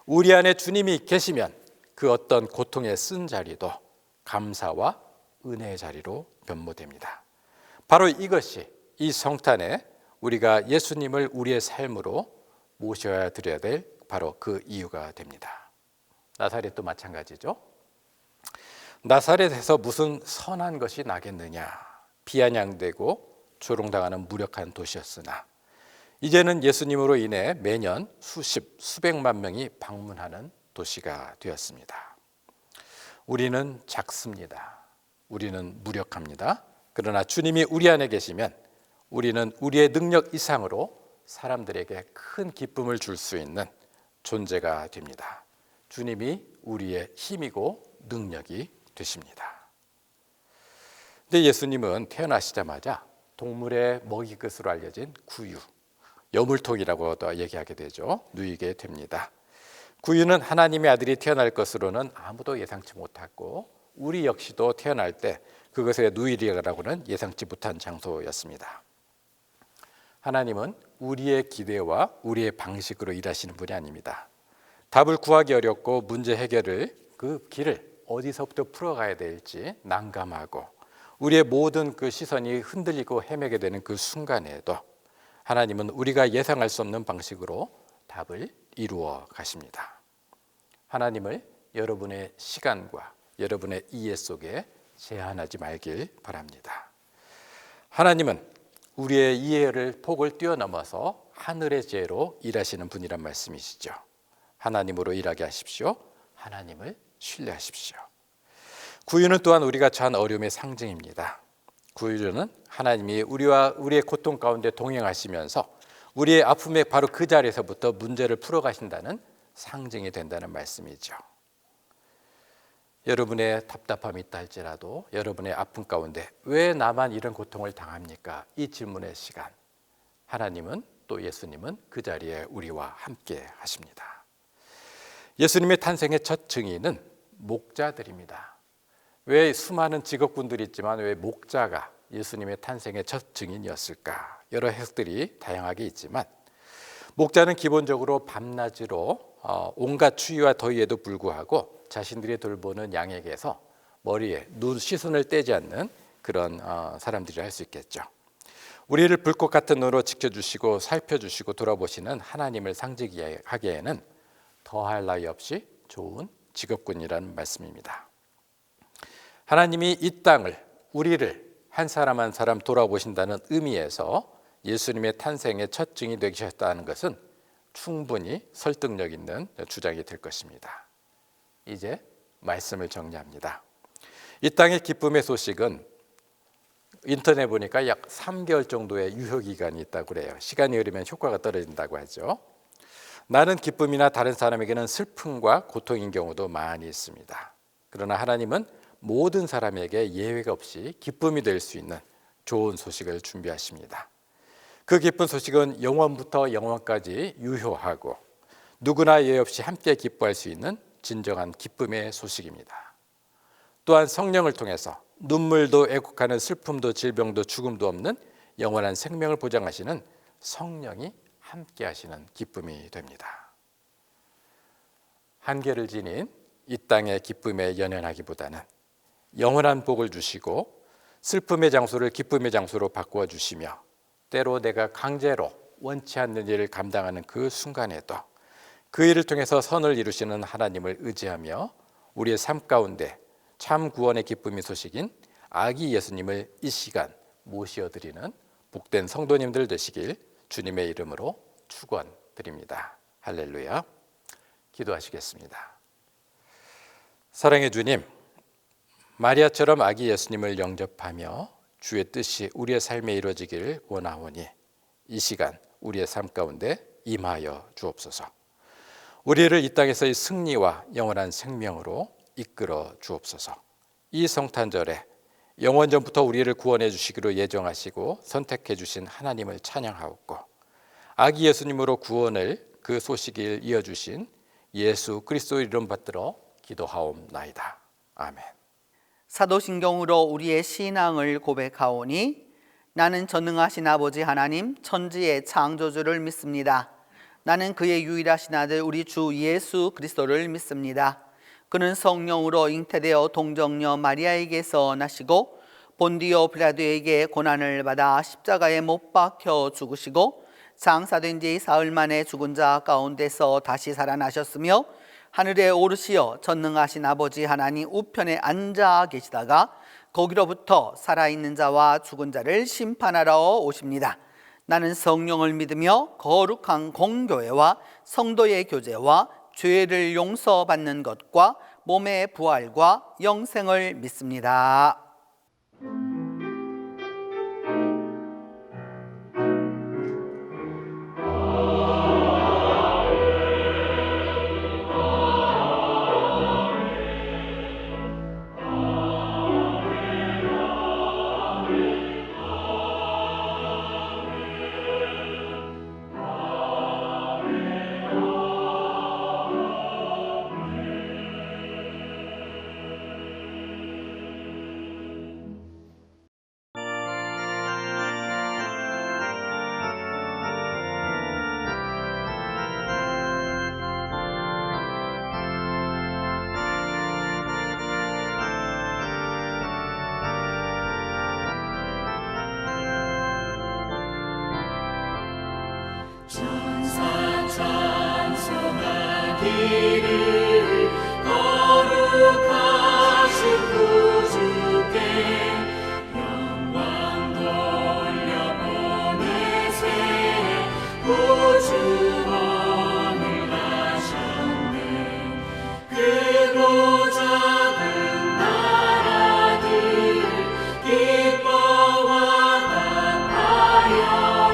우리 안에 주님이 계시면 그 어떤 고통의 쓴 자리도 감사와 은혜의 자리로 변모됩니다. 바로 이것이 이 성탄에 우리가 예수님을 우리의 삶으로 모셔야 드려야 될 바로 그 이유가 됩니다. 나사렛도 마찬가지죠. 나사렛에서 무슨 선한 것이 나겠느냐. 비아냥되고 조롱당하는 무력한 도시였으나 이제는 예수님으로 인해 매년 수백만 명이 방문하는 도시가 되었습니다. 우리는 작습니다. 우리는 무력합니다. 그러나 주님이 우리 안에 계시면 우리는 우리의 능력 이상으로 사람들에게 큰 기쁨을 줄 수 있는 존재가 됩니다. 주님이 우리의 힘이고 능력이 되십니다. 근데 예수님은 태어나시자마자 동물의 먹이것으로 알려진 구유, 여물통이라고도 얘기하게 되죠. 누이게 됩니다. 구유는 하나님의 아들이 태어날 것으로는 아무도 예상치 못했고 우리 역시도 태어날 때 그것의 누이리라고는 예상치 못한 장소였습니다. 하나님은 우리의 기대와 우리의 방식으로 일하시는 분이 아닙니다. 답을 구하기 어렵고 문제 해결을 그 길을 어디서부터 풀어가야 될지 난감하고 우리의 모든 그 시선이 흔들리고 헤매게 되는 그 순간에도 하나님은 우리가 예상할 수 없는 방식으로 답을 이루어 가십니다. 하나님을 여러분의 시간과 여러분의 이해 속에 제한하지 말길 바랍니다. 하나님은 우리의 이해를 폭을 뛰어넘어서 하늘의 지혜로 일하시는 분이란 말씀이시죠. 하나님으로 일하게 하십시오. 하나님을 신뢰하십시오. 구유는 또한 우리가 처한 어려움의 상징입니다. 구유는 하나님이 우리와 우리의 고통 가운데 동행하시면서 우리의 아픔의 바로 그 자리에서부터 문제를 풀어가신다는 상징이 된다는 말씀이죠. 여러분의 답답함이 있다 할지라도 여러분의 아픔 가운데 왜 나만 이런 고통을 당합니까? 이 질문의 시간, 하나님은 또 예수님은 그 자리에 우리와 함께 하십니다. 예수님의 탄생의 첫 증인은 목자들입니다. 왜 수많은 직업군들이 있지만 왜 목자가 예수님의 탄생의 첫 증인이었을까? 여러 해석들이 다양하게 있지만 목자는 기본적으로 밤낮으로 온갖 추위와 더위에도 불구하고 자신들이 돌보는 양에게서 머리에 시선을 떼지 않는 그런 사람들이라 할 수 있겠죠. 우리를 불꽃 같은 눈으로 지켜주시고 살펴주시고 돌아보시는 하나님을 상징하기에는 더할 나위 없이 좋은 직업군이라는 말씀입니다. 하나님이 이 땅을 우리를 한 사람 한 사람 돌아보신다는 의미에서 예수님의 탄생의 첫 증이 되셨다는 것은 충분히 설득력 있는 주장이 될 것입니다. 이제 말씀을 정리합니다. 이 땅의 기쁨의 소식은 인터넷 보니까 약 3개월 정도의 유효기간이 있다고 그래요. 시간이 흐르면 효과가 떨어진다고 하죠. 나는 기쁨이나 다른 사람에게는 슬픔과 고통인 경우도 많이 있습니다. 그러나 하나님은 모든 사람에게 예외가 없이 기쁨이 될 수 있는 좋은 소식을 준비하십니다. 그 기쁜 소식은 영원부터 영원까지 유효하고 누구나 예외 없이 함께 기뻐할 수 있는 진정한 기쁨의 소식입니다. 또한 성령을 통해서 눈물도 애곡하는 슬픔도 질병도 죽음도 없는 영원한 생명을 보장하시는 성령이 함께 하시는 기쁨이 됩니다. 한계를 지닌 이 땅의 기쁨에 연연하기보다는 영원한 복을 주시고 슬픔의 장소를 기쁨의 장소로 바꾸어 주시며 때로 내가 강제로 원치 않는 일을 감당하는 그 순간에도 그 일을 통해서 선을 이루시는 하나님을 의지하며 우리의 삶 가운데 참 구원의 기쁨의 소식인 아기 예수님을 이 시간 모시어드리는 복된 성도님들 되시길 주님의 이름으로 축원드립니다. 할렐루야. 기도하시겠습니다. 사랑의 주님, 마리아처럼 아기 예수님을 영접하며 주의 뜻이 우리의 삶에 이루어지길 원하오니 이 시간 우리의 삶 가운데 임하여 주옵소서. 우리를 이 땅에서의 승리와 영원한 생명으로 이끌어 주옵소서. 이 성탄절에 영원전부터 우리를 구원해 주시기로 예정하시고 선택해 주신 하나님을 찬양하옵고 아기 예수님으로 구원을 그 소식을 이어주신 예수 그리스도 이름 받들어 기도하옵나이다. 아멘. 사도신경으로 우리의 신앙을 고백하오니 나는 전능하신 아버지 하나님 천지의 창조주를 믿습니다. 나는 그의 유일하신 아들 우리 주 예수 그리스도를 믿습니다. 그는 성령으로 잉태되어 동정녀 마리아에게서 나시고 본디오 빌라도에게 고난을 받아 십자가에 못 박혀 죽으시고 장사된 지 사흘 만에 죽은 자 가운데서 다시 살아나셨으며 하늘에 오르시어 전능하신 아버지 하나님 우편에 앉아 계시다가 거기로부터 살아있는 자와 죽은 자를 심판하러 오십니다. 나는 성령을 믿으며 거룩한 공교회와 성도의 교제와 죄를 용서받는 것과 몸의 부활과 영생을 믿습니다. 천사 찬송하기를 거룩하신 구주께 영광 돌려보내세 구주원을 하셨네. 크고 작은 나라들 기뻐와 답하여라.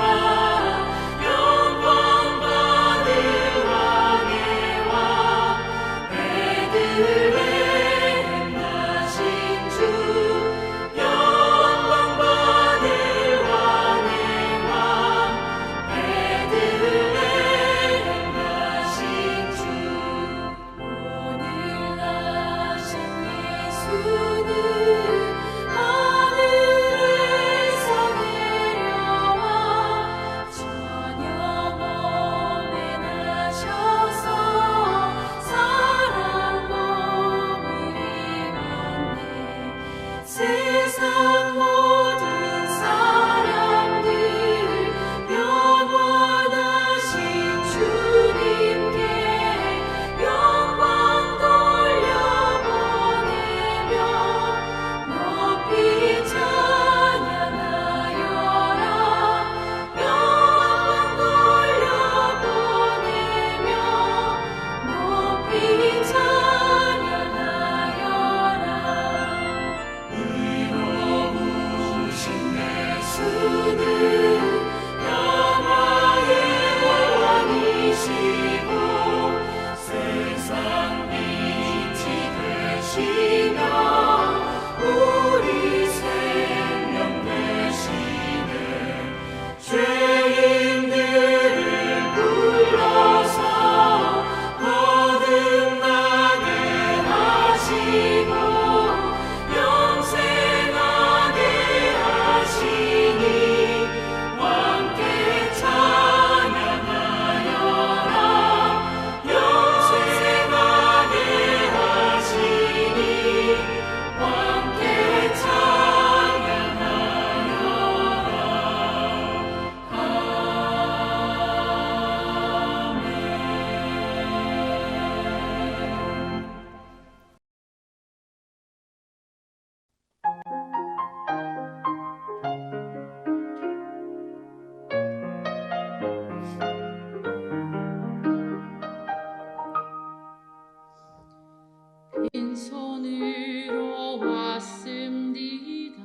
빈손으로 왔습니다.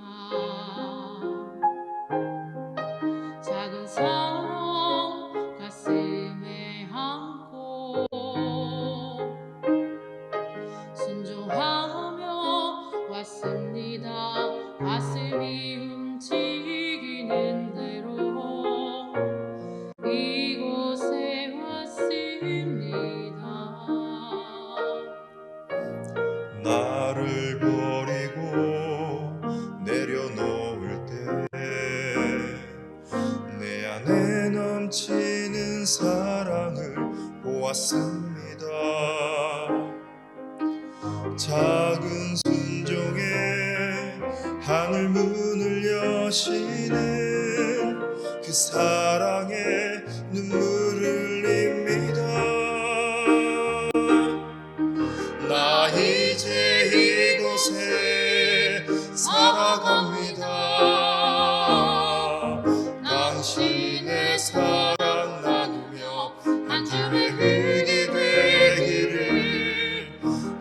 작은 사랑 가슴에 안고 순종하며 왔습니다. 가슴이 움직이는 대로 이곳에 왔습니다. 나를 버리고 내려놓을 때 내 안에 넘치는 사랑을 보았습니다. 작은 순종에 하늘 문을 여시는 그 사랑에 눈물을 흘립니다. 나 이제 이곳에 살아갑니다. 당신의 사랑 나누며 한 줌의 흙이 되기를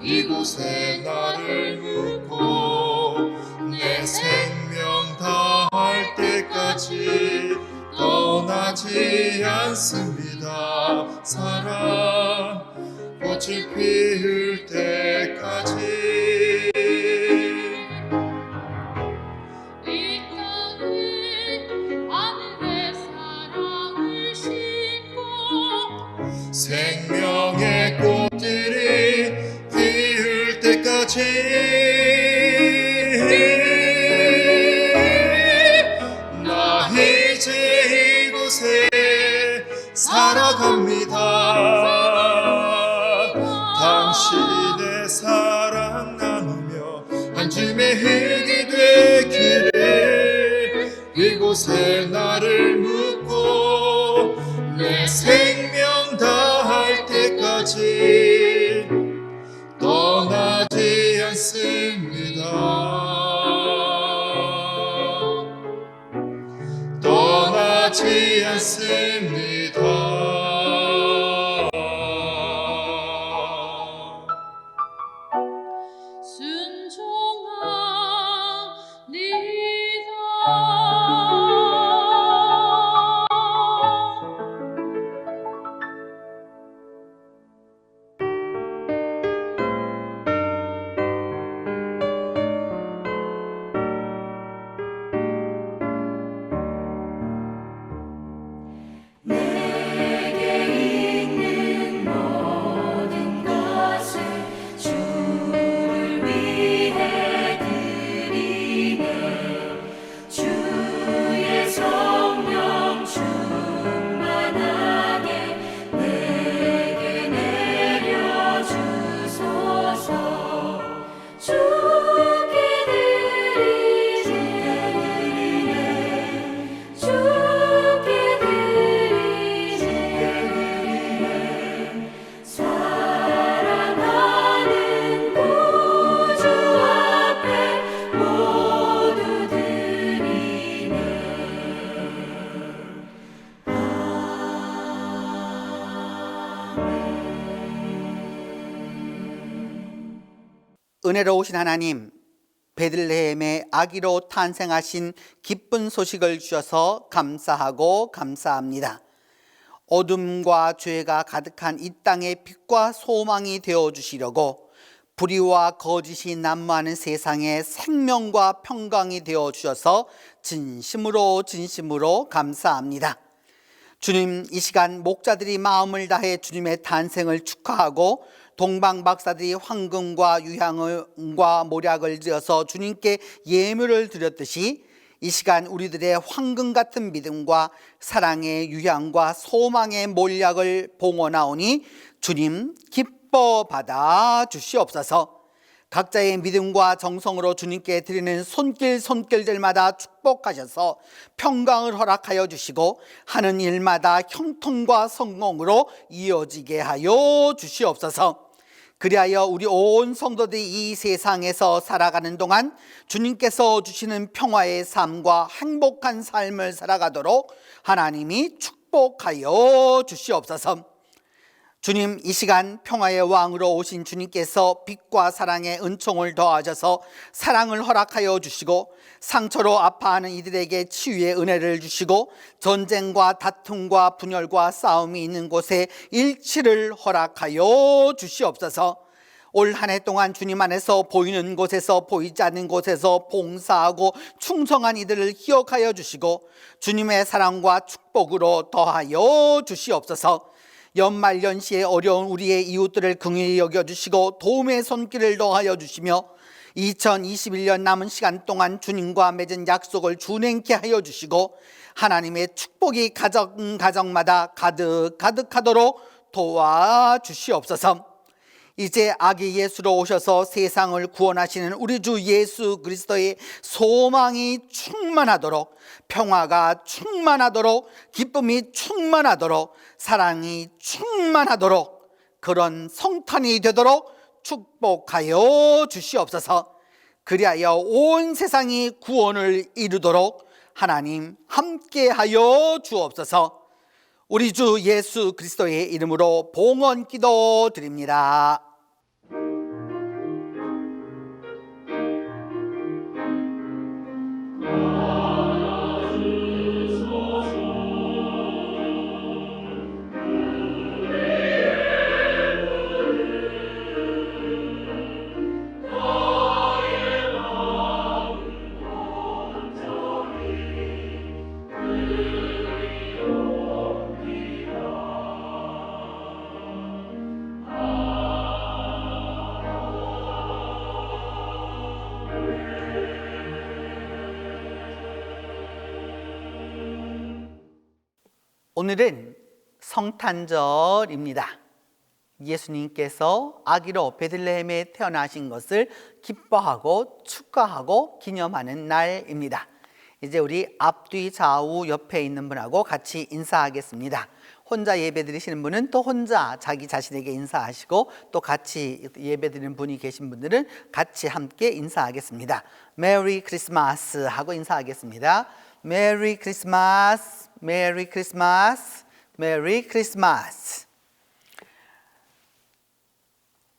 이곳에 나를 묻고 내 생명 다할 때까지 떠나지 않습니다. 사랑 꽃이 피울 때까지 이 땅에 하늘의 사랑을 심고 생명의 꽃들이 피울 때까지 나 이제 이곳에 살아갑니다. 당신의 사랑 나누며 한 줌의 흙이 되기를 이곳에 나를 묻고 내 생명 다할 때까지 떠나지 않습니다. 떠나지 않습니다. 내게 있는 모든 것을 주를 위해 드리네. 주의 성령 충만하게 내게 내려주소서. 주께 드리네. 주께 사랑하는 구주 앞에 모두 드리네. 은혜로우신 하나님, 베들레헴의 아기로 탄생하신 기쁜 소식을 주셔서 감사하고 감사합니다. 어둠과 죄가 가득한 이 땅의 빛과 소망이 되어주시려고 불의와 거짓이 난무하는 세상에 생명과 평강이 되어주셔서 진심으로 감사합니다. 주님, 이 시간 목자들이 마음을 다해 주님의 탄생을 축하하고 동방 박사들이 황금과 유향과 모략을 지어서 주님께 예물을 드렸듯이 이 시간 우리들의 황금 같은 믿음과 사랑의 유향과 소망의 몰약을 봉헌하오니 주님 기뻐 받아 주시옵소서. 각자의 믿음과 정성으로 주님께 드리는 손길들마다 축복하셔서 평강을 허락하여 주시고 하는 일마다 형통과 성공으로 이어지게 하여 주시옵소서. 그리하여 우리 온 성도들이 이 세상에서 살아가는 동안 주님께서 주시는 평화의 삶과 행복한 삶을 살아가도록 하나님이 축복하여 주시옵소서. 주님, 이 시간 평화의 왕으로 오신 주님께서 빛과 사랑의 은총을 더하셔서 사랑을 허락하여 주시고 상처로 아파하는 이들에게 치유의 은혜를 주시고 전쟁과 다툼과 분열과 싸움이 있는 곳에 일치를 허락하여 주시옵소서. 올 한 해 동안 주님 안에서 보이는 곳에서 보이지 않는 곳에서 봉사하고 충성한 이들을 기억하여 주시고 주님의 사랑과 축복으로 더하여 주시옵소서. 연말연시에 어려운 우리의 이웃들을 긍휼히 여겨주시고 도움의 손길을 더하여 주시며 2021년 남은 시간 동안 주님과 맺은 약속을 준행케 하여 주시고 하나님의 축복이 가정마다 가득하도록 도와주시옵소서. 이제 아기 예수로 오셔서 세상을 구원하시는 우리 주 예수 그리스도의 소망이 충만하도록, 평화가 충만하도록, 기쁨이 충만하도록, 사랑이 충만하도록, 그런 성탄이 되도록 축복하여 주시옵소서. 그리하여 온 세상이 구원을 이루도록 하나님 함께하여 주옵소서. 우리 주 예수 그리스도의 이름으로 봉헌 기도 드립니다. 오늘은 성탄절입니다. 예수님께서 아기로 베들레헴에 태어나신 것을 기뻐하고 축하하고 기념하는 날입니다. 이제 우리 앞뒤 좌우 옆에 있는 분하고 같이 인사하겠습니다. 혼자 예배 드리시는 분은 또 혼자 자기 자신에게 인사하시고, 또 같이 예배 드리는 분이 계신 분들은 같이 함께 인사하겠습니다. 메리 크리스마스 하고 인사하겠습니다. 메리 크리스마스, 메리 크리스마스, 메리 크리스마스.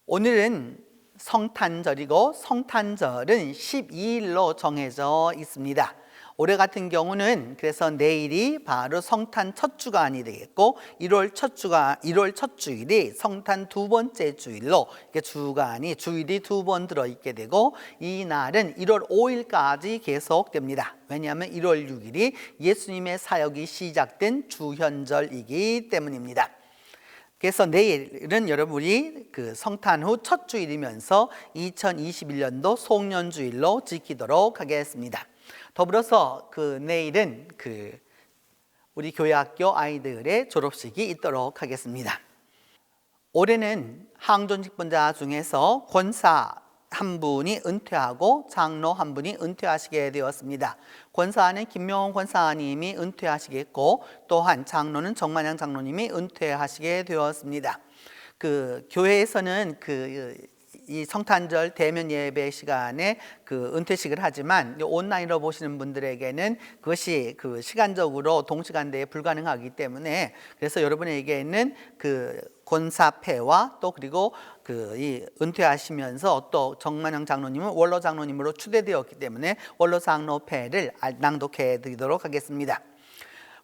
오늘은 성탄절이고, 성탄절은 12일로 정해져 있습니다. 올해 같은 경우는 그래서 내일이 바로 성탄 첫 주간이 되겠고, 1월 첫 주일이 성탄 두 번째 주일로 이렇게 주일이 두 번 들어있게 되고, 이 날은 1월 5일까지 계속됩니다. 왜냐하면 1월 6일이 예수님의 사역이 시작된 주현절이기 때문입니다. 그래서 내일은 여러분이 그 성탄 후 첫 주일이면서 2021년도 송년주일로 지키도록 하겠습니다. 더불어서 내일은 우리 교회학교 아이들의 졸업식이 있도록 하겠습니다. 올해는 항존직분자 중에서 권사 한 분이 은퇴하고 장로 한 분이 은퇴하시게 되었습니다. 권사는 김명원 권사님이 은퇴하시겠고, 또한 장로는 정만양 장로님이 은퇴하시게 되었습니다. 교회에서는 이 성탄절 대면 예배 시간에 은퇴식을 하지만, 온라인으로 보시는 분들에게는 그것이 시간적으로 동시간대에 불가능하기 때문에, 그래서 여러분에게는 권사패와 또 그리고 이 은퇴하시면서 또 정만영 장로님은 원로 장로님으로 추대되었기 때문에 원로 장로패를 낭독해 드리도록 하겠습니다.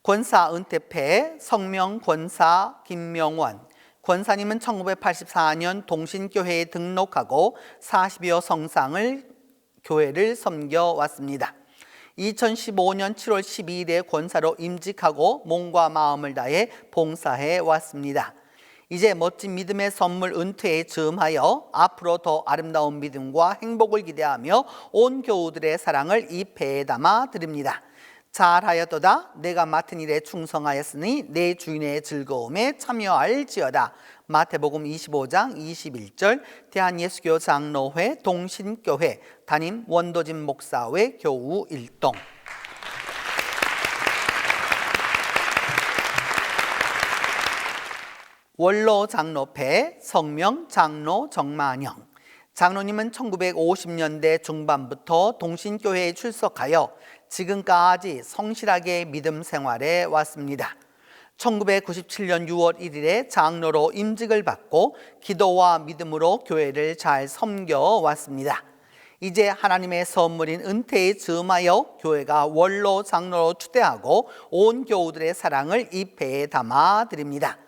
권사 은퇴패 성명 권사 김명원. 권사님은 1984년 동신교회에 등록하고 40여 성상을 교회를 섬겨왔습니다. 2015년 7월 12일에 권사로 임직하고 몸과 마음을 다해 봉사해 왔습니다. 이제 멋진 믿음의 선물 은퇴에 즈음하여 앞으로 더 아름다운 믿음과 행복을 기대하며 온 교우들의 사랑을 이 배에 담아 드립니다. 잘하였도다. 내가 맡은 일에 충성하였으니 내 주인의 즐거움에 참여할지어다. 마태복음 25장 21절. 대한예수교 장로회 동신교회 담임 원도진 목사회 교우 일동. 원로 장로패 성명 장로 정만영. 장로님은 1950년대 중반부터 동신교회에 출석하여 지금까지 성실하게 믿음 생활해 왔습니다. 1997년 6월 1일에 장로로 임직을 받고 기도와 믿음으로 교회를 잘 섬겨왔습니다. 이제 하나님의 선물인 은퇴에 즈음하여 교회가 원로 장로로 추대하고 온 교우들의 사랑을 이 배에 담아 드립니다.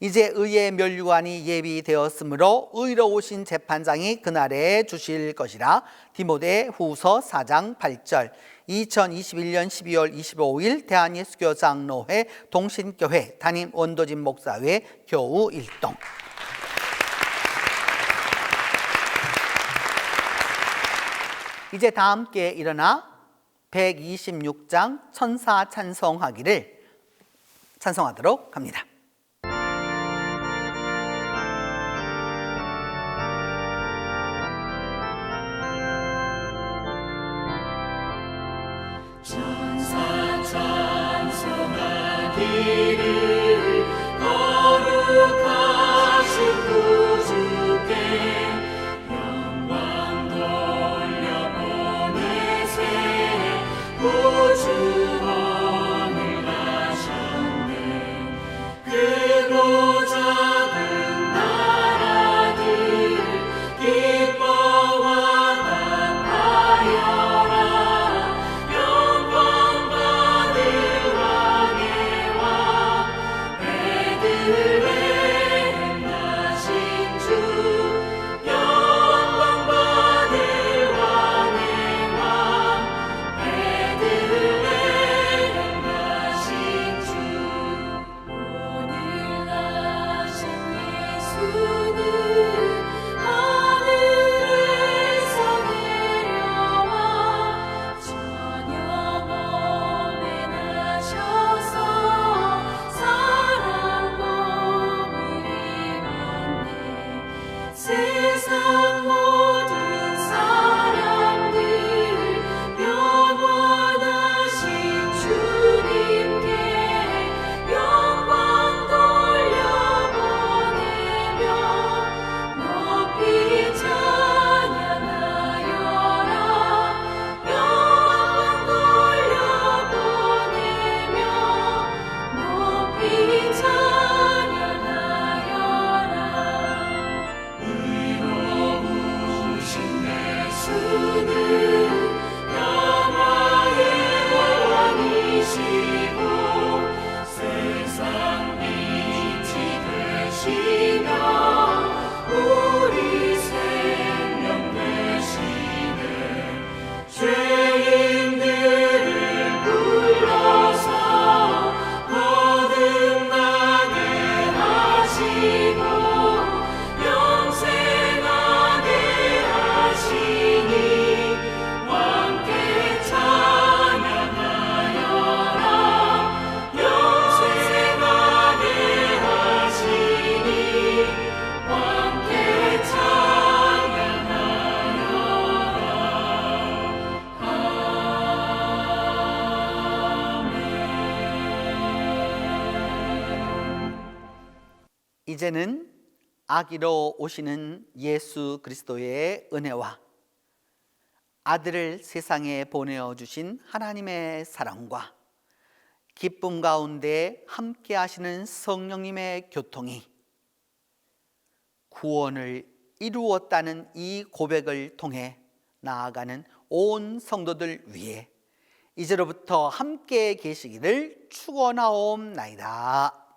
이제 의의 면류관이 예비되었으므로 의로우신 재판장이 그날에 주실 것이라. 디모데 후서 4장 8절. 2021년 12월 25일 대한예수교 장로회 동신교회 담임 원도진 목사회 교우 일동. 이제 다 함께 일어나 126장 천사 찬송하기를 찬송하도록 합니다. 하늘에 행하신 주 영광 받을 왕의 왕 베들레 행하신 주 오늘 나신 예수는 하늘에서 내려와 저녁 몸에 나셔서 사랑 몸을 입었네 세상 모든 사람들 영원하신 주님께 영광 돌려보내며 높이 찬양하여라 영광 돌려보내며 높이 찬양하여라 의로우신 예수는 영화의 왕이시고 세상 빛이 되시며 우리 생명 되시네 죄인들을 불러서 거듭나게 하시고 영생하게 하시니 왕께 찬양하여라 영생하게 하시니 왕께 이제는 아기로 오시는 예수 그리스도의 은혜와 아들을 세상에 보내어 주신 하나님의 사랑과 기쁨 가운데 함께 하시는 성령님의 교통이 구원을 이루었다는 이 고백을 통해 나아가는 온 성도들 위해 이제로부터 함께 계시기를 축원하옵나이다.